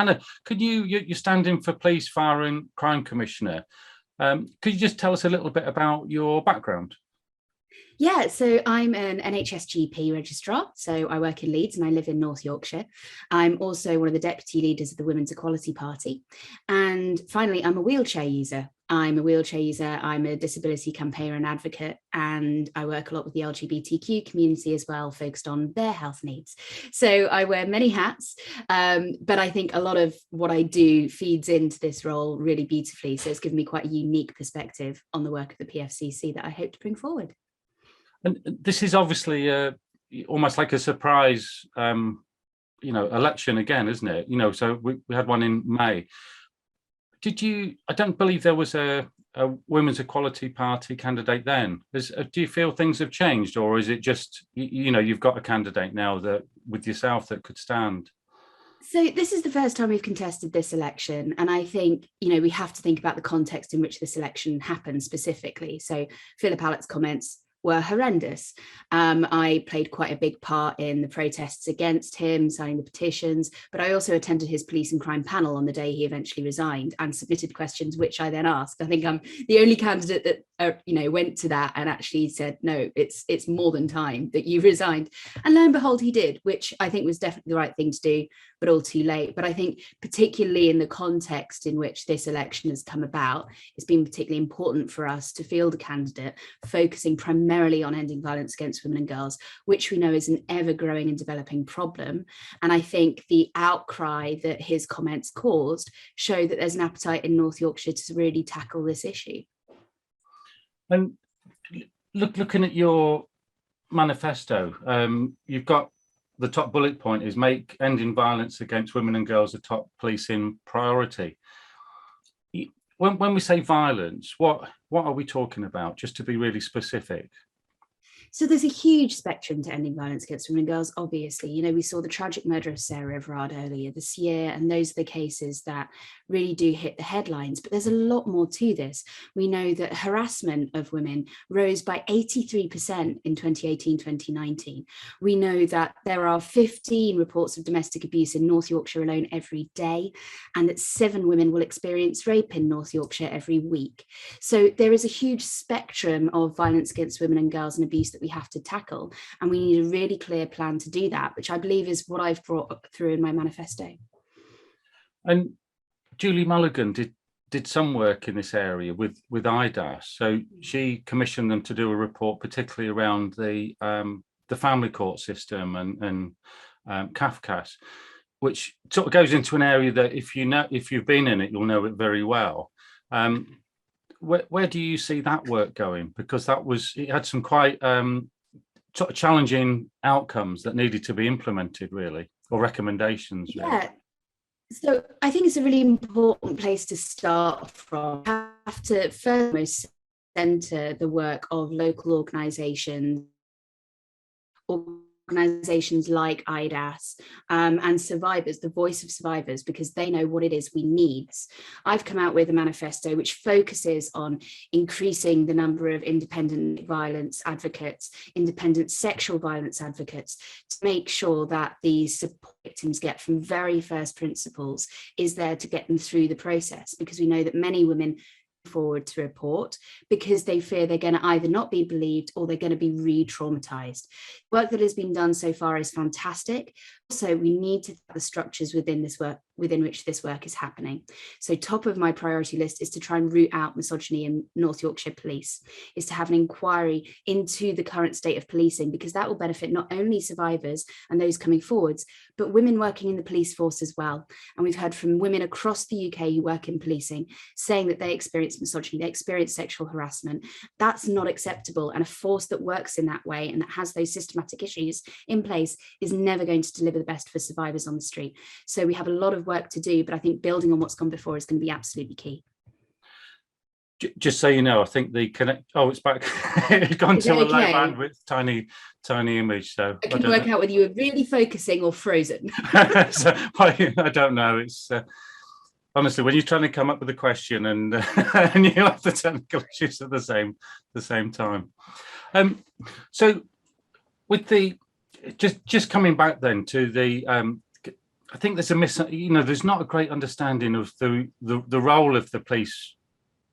Hannah, you're standing for Police, Fire and Crime Commissioner. Could you just tell us a little bit about your background? Yeah, so I'm an NHS GP registrar. So I work in Leeds and I live in North Yorkshire. I'm also one of the deputy leaders of the Women's Equality Party. And finally, I'm a wheelchair user. I'm a wheelchair user. I'm a disability campaigner and advocate, and I work a lot with the LGBTQ community as well, focused on their health needs. So I wear many hats, but I think a lot of what I do feeds into this role really beautifully. So it's given me quite a unique perspective on the work of the PFCC that I hope to bring forward. And this is obviously almost like a surprise, election again, isn't it? So we had one in May. I don't believe there was a Women's Equality Party candidate then. Do you feel things have changed, or is it just, you've got a candidate now that with yourself that could stand? So this is the first time we've contested this election. And I think, we have to think about the context in which this election happened specifically. So Philip Allett's comments were horrendous. I played quite a big part in the protests against him, signing the petitions, but I also attended his police and crime panel on the day he eventually resigned and submitted questions, which I then asked. I think I'm the only candidate that went to that and actually said, no, it's more than time that you resigned. And lo and behold, he did, which I think was definitely the right thing to do, but all too late. But I think particularly in the context in which this election has come about, it's been particularly important for us to field a candidate focusing primarily on ending violence against women and girls, which we know is an ever-growing and developing problem. And I think the outcry that his comments caused show that there's an appetite in North Yorkshire to really tackle this issue. And looking at your manifesto, you've got the top bullet point is make ending violence against women and girls a top policing priority. When we say violence, what are we talking about, just to be really specific? So there's a huge spectrum to ending violence against women and girls, obviously. We saw the tragic murder of Sarah Everard earlier this year, and those are the cases that really do hit the headlines. But there's a lot more to this. We know that harassment of women rose by 83% in 2018-2019. We know that there are 15 reports of domestic abuse in North Yorkshire alone every day, and that 7 women will experience rape in North Yorkshire every week. So there is a huge spectrum of violence against women and girls and abuse that we have to tackle, and we need a really clear plan to do that, which I believe is what I've brought through in my manifesto. And Julie Mulligan did some work in this area with IDAS, so she commissioned them to do a report particularly around the family court system and CAFCAS, which sort of goes into an area that if you've been in it, you'll know it very well. Where do you see that work going? Because it had some quite sort of challenging outcomes that needed to be implemented, really, or recommendations. Really. Yeah. So I think it's a really important place to start from. You have to first centre the work of local organisations like IDAS and survivors, the voice of survivors, because they know what it is we need. I've come out with a manifesto which focuses on increasing the number of independent violence advocates, independent sexual violence advocates, to make sure that the support victims get from very first principles is there to get them through the process, because we know that many women forward to report because they fear they're going to either not be believed or they're going to be re-traumatized. Work that has been done so far is fantastic. Also, we need to have the structures within which this work is happening. So top of my priority list is to try and root out misogyny in North Yorkshire Police, is to have an inquiry into the current state of policing, because that will benefit not only survivors and those coming forwards, but women working in the police force as well. And we've heard from women across the UK who work in policing saying that they experience misogyny, they experience sexual harassment. That's not acceptable. And a force that works in that way and that has those systematic issues in place is never going to deliver the best for survivors on the street. So we have a lot of work to do, but I think building on what's gone before is going to be absolutely key. Just so you know, I think the connect. Oh, it's back. It's gone to a low bandwidth, tiny image. So I can work out whether you were really focusing or frozen. So, I don't know. It's honestly, when you're trying to come up with a question and and you have the technical issues at the same time. So with the just coming back then to the I think there's there's not a great understanding of the role of the police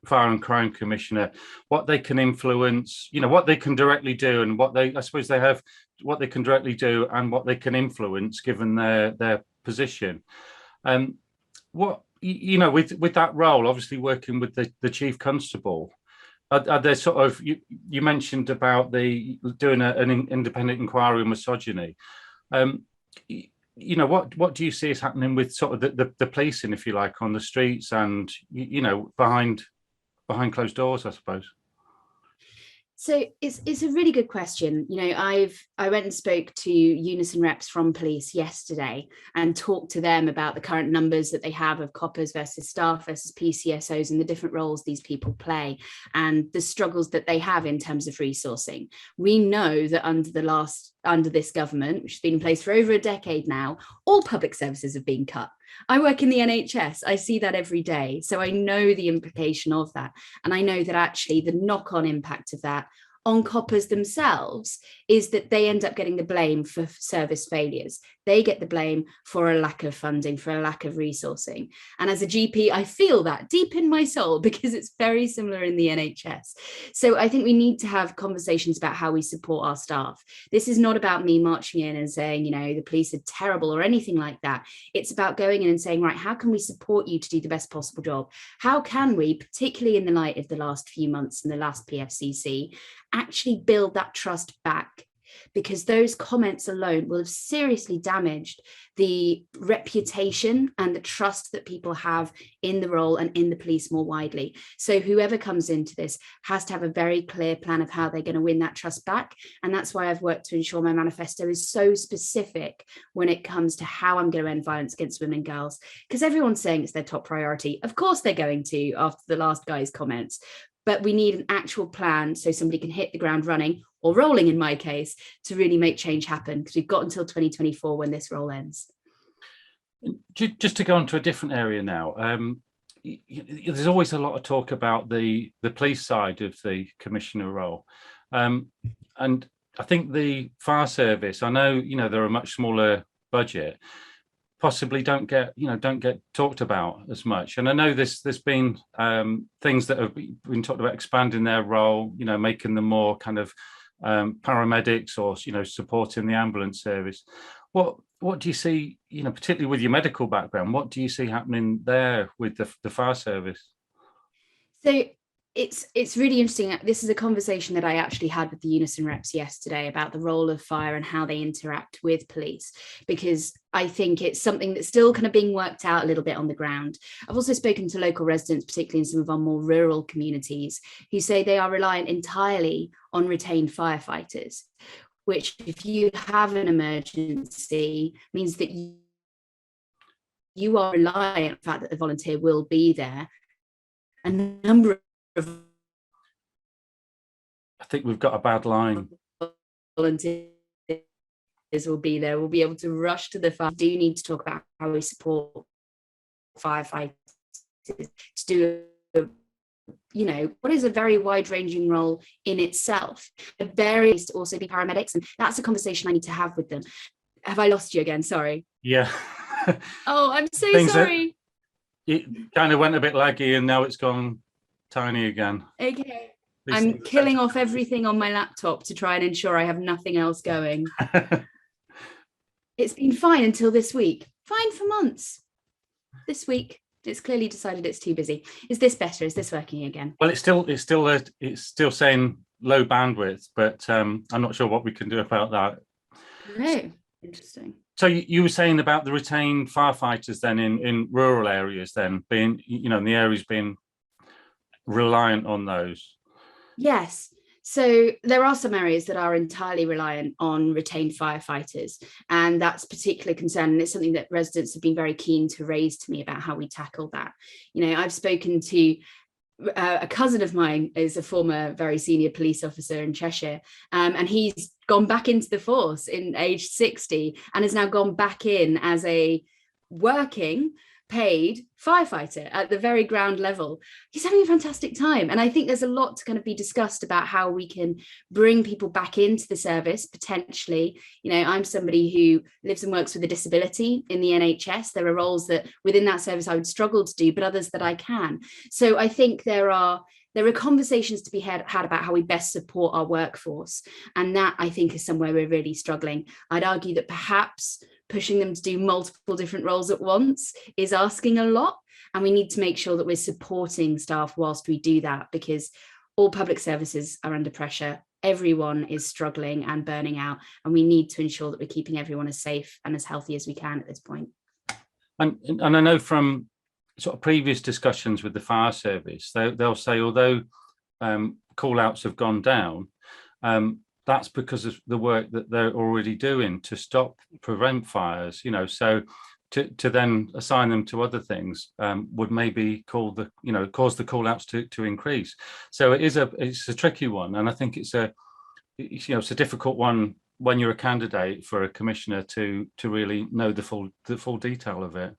fire and crime commissioner, what they can influence, what they can directly do, and I suppose they have what they can directly do and what they can influence given their position. What with that role, obviously working with the chief constable, are there sort of you mentioned about doing an independent inquiry on misogyny. What do you see is happening with sort of the policing, if you like, on the streets and behind closed doors, I suppose? So it's a really good question. I went and spoke to Unison reps from police yesterday and talked to them about the current numbers that they have of coppers versus staff versus PCSOs and the different roles these people play and the struggles that they have in terms of resourcing. We know that under this government, which has been in place for over a decade now, all public services have been cut. I work in the NHS. I see that every day. So I know the implication of that. And I know that actually the knock-on impact of that on coppers themselves is that they end up getting the blame for service failures. They get the blame for a lack of funding, for a lack of resourcing. And as a GP, I feel that deep in my soul because it's very similar in the NHS. So I think we need to have conversations about how we support our staff. This is not about me marching in and saying, the police are terrible or anything like that. It's about going in and saying, right, how can we support you to do the best possible job? How can we, particularly in the light of the last few months and the last PFCC, actually build that trust back? Because those comments alone will have seriously damaged the reputation and the trust that people have in the role and in the police more widely. So whoever comes into this has to have a very clear plan of how they're going to win that trust back. And that's why I've worked to ensure my manifesto is so specific when it comes to how I'm going to end violence against women and girls, because everyone's saying it's their top priority. Of course they're going to, after the last guy's comments. But we need an actual plan so somebody can hit the ground running, or rolling in my case, to really make change happen, because we've got until 2024 when this role ends. Just to go on to a different area now, there's always a lot of talk about the police side of the commissioner role. And I think the fire service, I know, they're a much smaller budget, possibly don't get talked about as much. And I know there's been things that have been talked about expanding their role, making them more kind of paramedics or supporting the ambulance service. What do you see, particularly with your medical background, what do you see happening there with the fire service? So it's really interesting. This is a conversation that I actually had with the Unison reps yesterday about the role of fire and how they interact with police, because I think it's something that's still kind of being worked out a little bit on the ground. I've also spoken to local residents, particularly in some of our more rural communities, who say they are reliant entirely on retained firefighters, which, if you have an emergency, means that you are reliant on the fact that the volunteer will be there. A number of I think we've got a bad line. Volunteers will be there. We'll be able to rush to the fire. We do need to talk about how we support firefighters to do, what is a very wide-ranging role in itself. Varies to also be paramedics, and that's a conversation I need to have with them. Have I lost you again? Sorry. Yeah. Oh, I'm so sorry. It kind of went a bit laggy, and now it's gone tiny again. Okay. I'm killing off everything on my laptop to try and ensure I have nothing else going. It's been fine until this week. Fine for months. This week, it's clearly decided it's too busy. Is this better? Is this working again? Well, it's still saying low bandwidth, but I'm not sure what we can do about that. No, interesting. So you were saying about the retained firefighters then in rural areas, then being, in the areas being reliant on those. Yes. So there are some areas that are entirely reliant on retained firefighters, and that's a particular concern. And it's something that residents have been very keen to raise to me about how we tackle that. I've spoken to a cousin of mine is a former very senior police officer in Cheshire, and he's gone back into the force in age 60 and has now gone back in as a working paid firefighter at the very ground level, he's having a fantastic time. And I think there's a lot to kind of be discussed about how we can bring people back into the service potentially. You know, I'm somebody who lives and works with a disability in the NHS. There are roles that within that service I would struggle to do, but others that I can. So I think there are conversations to be had about how we best support our workforce. And that, I think, is somewhere we're really struggling. I'd argue that perhaps pushing them to do multiple different roles at once is asking a lot. And we need to make sure that we're supporting staff whilst we do that, because all public services are under pressure. Everyone is struggling and burning out. And we need to ensure that we're keeping everyone as safe and as healthy as we can at this point. And I know from sort of previous discussions with the fire service, they'll say, although call outs have gone down, that's because of the work that they're already doing to prevent fires, you know. So to then assign them to other things would maybe cause the call outs to increase. So it's a tricky one, and I think it's a difficult one when you're a candidate for a commissioner to really know the full detail of it.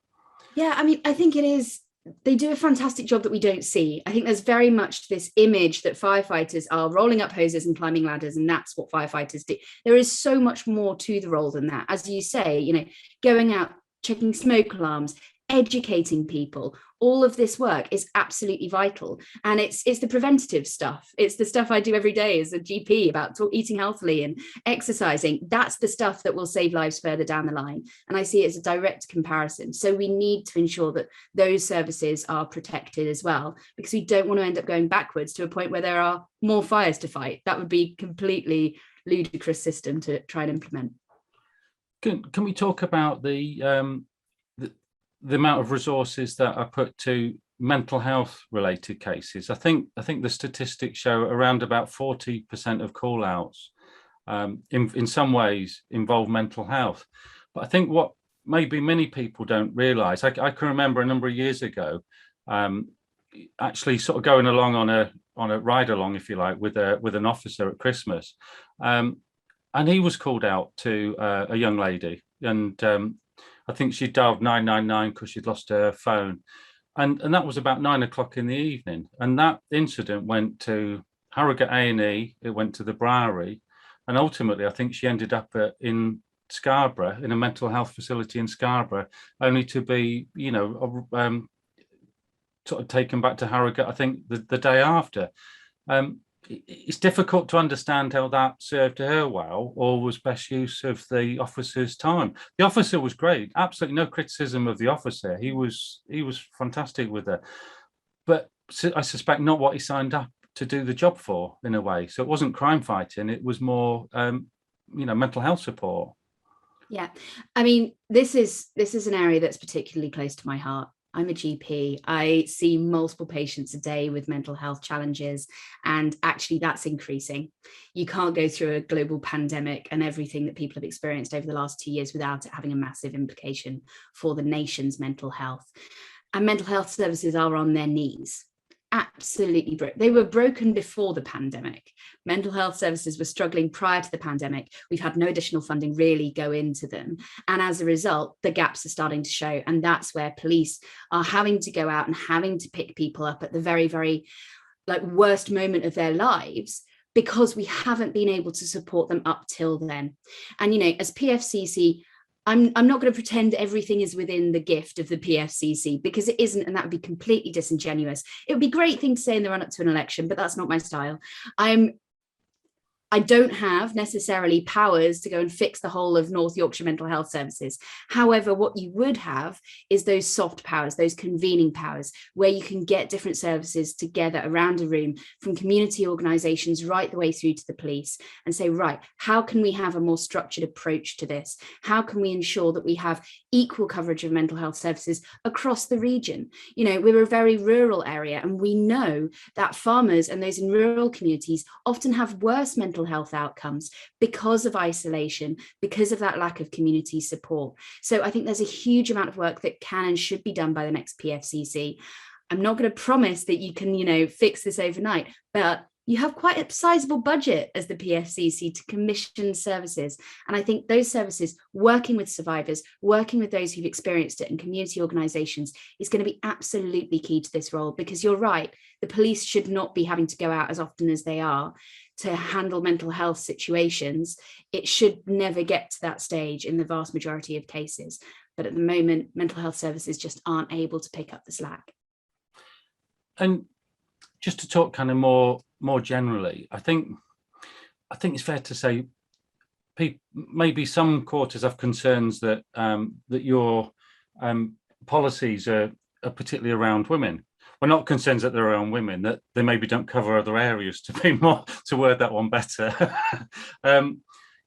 Yeah, I mean, I think it is. They do a fantastic job that we don't see. I think there's very much this image that firefighters are rolling up hoses and climbing ladders, and that's what firefighters do. There is so much more to the role than that. As you say, you know, going out, checking smoke alarms, educating people, all of this work is absolutely vital. And it's the preventative stuff. It's the stuff I do every day as a GP about eating healthily and exercising. That's the stuff that will save lives further down the line. And I see it as a direct comparison. So we need to ensure that those services are protected as well, because we don't want to end up going backwards to a point where there are more fires to fight. That would be a completely ludicrous system to try and implement. Can we talk about the amount of resources that are put to mental health related cases? I think the statistics show around about 40% of call outs in some ways involve mental health. But I think what maybe many people don't realise, I can remember a number of years ago actually sort of going along on a ride along, if you like, with an officer at Christmas, and he was called out to a young lady, and I think she dialed 999 because she'd lost her phone. And that was about 9 o'clock in the evening. And that incident went to Harrogate A&E, it went to the Bowery. And ultimately, I think she ended up in Scarborough, in a mental health facility in Scarborough, only to be, sort of taken back to Harrogate, I think, the day after. It's difficult to understand how that served her well or was best use of the officer's time. The officer was great, absolutely no criticism of the officer. He was fantastic with her, but I suspect not what he signed up to do the job for, in a way. So it wasn't crime fighting; it was more, mental health support. Yeah, I mean, this is an area that's particularly close to my heart. I'm a GP. I see multiple patients a day with mental health challenges, and actually that's increasing. You can't go through a global pandemic and everything that people have experienced over the last 2 years without it having a massive implication for the nation's mental health. And mental health services are on their knees. Absolutely broken. They were broken before the pandemic. Mental health services were struggling prior to the pandemic. We've had no additional funding really go into them. And as a result, the gaps are starting to show. And that's where police are having to go out and having to pick people up at the very, very worst moment of their lives, because we haven't been able to support them up till then. And, as PFCC, I'm not going to pretend everything is within the gift of the PFCC, because it isn't, and that would be completely disingenuous. It would be a great thing to say in the run up to an election, but that's not my style. I don't have necessarily powers to go and fix the whole of North Yorkshire mental health services. However, what you would have is those soft powers, those convening powers, where you can get different services together around a room, from community organisations right the way through to the police, and say, right, how can we have a more structured approach to this? How can we ensure that we have equal coverage of mental health services across the region? We're a very rural area, and we know that farmers and those in rural communities often have worse mental health outcomes because of isolation, because of that lack of community support. So I think there's a huge amount of work that can and should be done by the next PFCC. I'm not going to promise that you can, fix this overnight, but you have quite a sizable budget as the PFCC to commission services. And I think those services, working with survivors, working with those who've experienced it and community organisations, is going to be absolutely key to this role, because you're right, the police should not be having to go out as often as they are to handle mental health situations. It should never get to that stage in the vast majority of cases. But at the moment, mental health services just aren't able to pick up the slack. And just to talk kind of more generally, I think it's fair to say maybe some quarters have concerns that that your policies are particularly around women. Well, not concerns that they're around women, that they maybe don't cover other areas, to word that one better.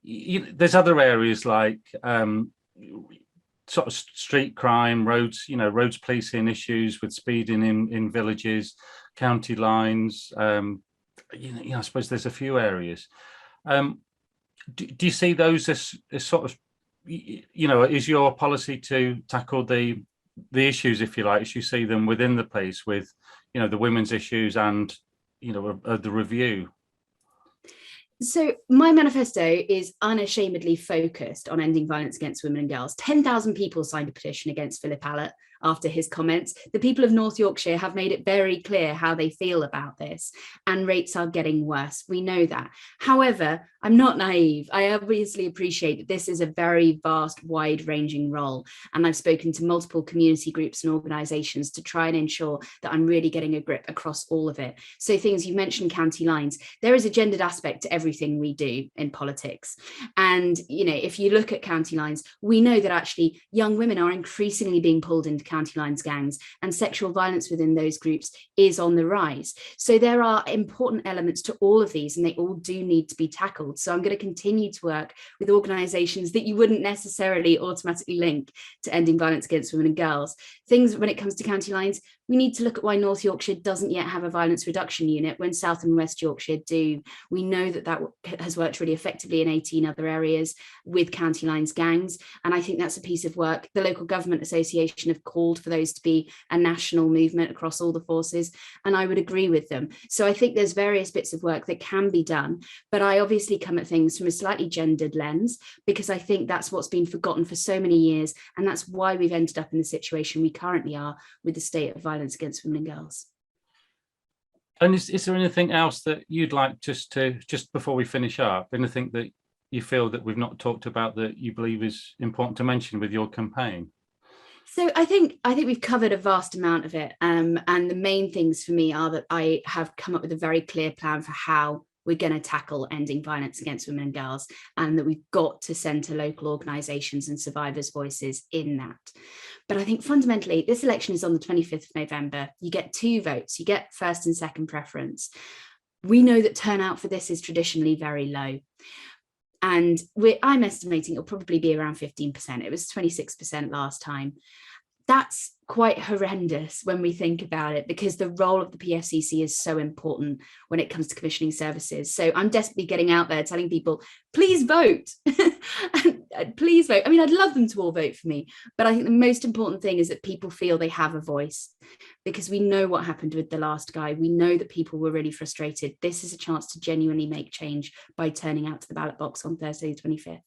There's other areas like sort of street crime, roads policing issues with speeding in villages, county lines. I suppose there's a few areas. Do you see those as sort of, is your policy to tackle the issues, if you like, as you see them within the police, with, the women's issues and, the review? So my manifesto is unashamedly focused on ending violence against women and girls. 10,000 people signed a petition against Philip Allott after his comments. The people of North Yorkshire have made it very clear how they feel about this, and rates are getting worse. We know that. However, I'm not naive. I obviously appreciate that this is a very vast, wide-ranging role, and I've spoken to multiple community groups and organisations to try and ensure that I'm really getting a grip across all of it. So things you mentioned, county lines, there is a gendered aspect to everything we do in politics. And, if you look at county lines, we know that actually young women are increasingly being pulled into county lines gangs, and sexual violence within those groups is on the rise. So there are important elements to all of these, and they all do need to be tackled. So I'm going to continue to work with organisations that you wouldn't necessarily automatically link to ending violence against women and girls. Things when it comes to county lines, we need to look at why North Yorkshire doesn't yet have a violence reduction unit when South and West Yorkshire do. We know that has worked really effectively in 18 other areas with county lines gangs. And I think that's a piece of work. The Local Government Association have called for those to be a national movement across all the forces, and I would agree with them. So I think there's various bits of work that can be done, but I obviously come at things from a slightly gendered lens, because I think that's what's been forgotten for so many years, and that's why we've ended up in the situation we currently are with the state of violence against women and girls. And is there anything else that you'd like just before we finish up, anything that you feel that we've not talked about that you believe is important to mention with your campaign? So I think we've covered a vast amount of it. And the main things for me are that I have come up with a very clear plan for how we're going to tackle ending violence against women and girls, and that we've got to centre local organisations and survivors' voices in that. But I think fundamentally, this election is on the 25th of November. You get 2 votes, you get first and second preference. We know that turnout for this is traditionally very low. And I'm estimating it'll probably be around 15%. It was 26% last time. That's quite horrendous when we think about it, because the role of the PFCC is so important when it comes to commissioning services. So I'm desperately getting out there telling people, please vote. Please vote. I mean, I'd love them to all vote for me, but I think the most important thing is that people feel they have a voice, because we know what happened with the last guy. We know that people were really frustrated. This is a chance to genuinely make change by turning out to the ballot box on Thursday the 25th.